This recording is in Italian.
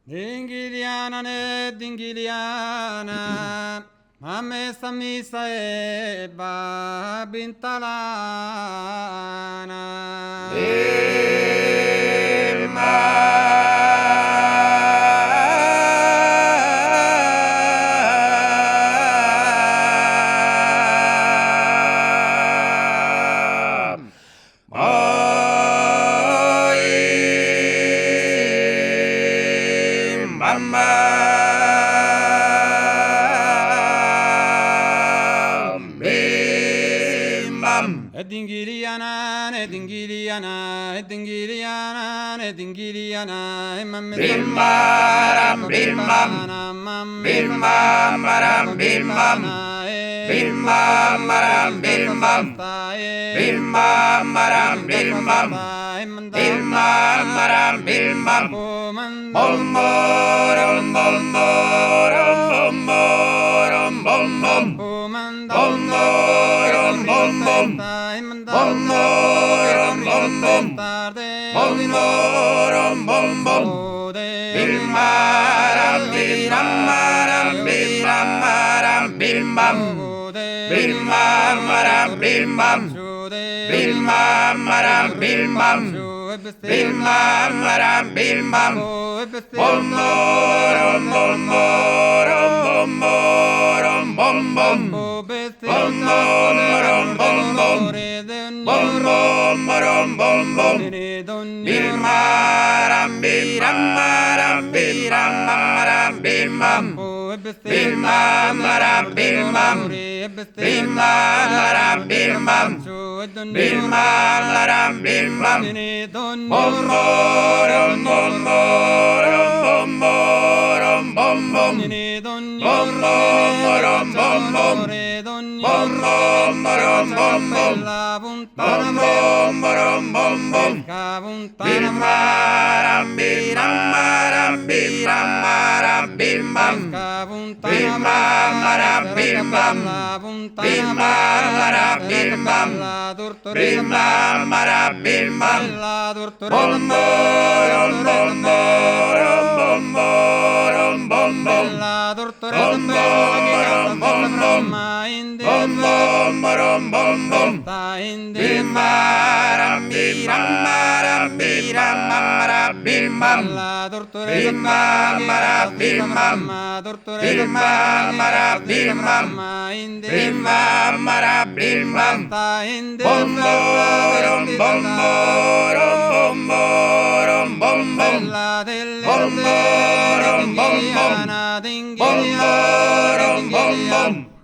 Dingiliana ne dingiliana, ma me sta missa e ba bintalana. Dingiliana, ne dingiliana, dingiliana, ne dingiliana, mamme bimbaram bimbam, bimbamaram bimbam, bimbamaram bimbam, bimbamaram bimbam, bimbamaram bimbam, bomborom bomborom bomborom bombom, bomborom bombom. Bom bom bom bom, bom bom bom bom, bimbaram bimaram bimaram bimbam, bimamaram bimbam, bimamaram bimbam, bimamaram bimbam, bom bom bom bom bom bom bom, bom bom bom bom. Bom bom bom bom bom, bimaram bimaram bimaram bimbam, bimamaram bimbam, bimamaram bimbam, bimamaram bimbam, bom bom bom bom bom bom bom, bom bom bom bom. Bom bom bom bom bom, bom bom bom bom bom, bimaram bimaram bimaram bimbam, bimamaram bimbam, bimamaram bimbam, bimamaram bimbam, bom bom bom bom bom bom bom, bom bom bom bom. Bom bom bom bom bom, bimaram bimaram bimaram bimbam, bimamaram bimbam, bimamaram bimbam, bimamaram bimbam, bom bom bom bom bom bom bom, bom bom bom bom, bom bom bom bom.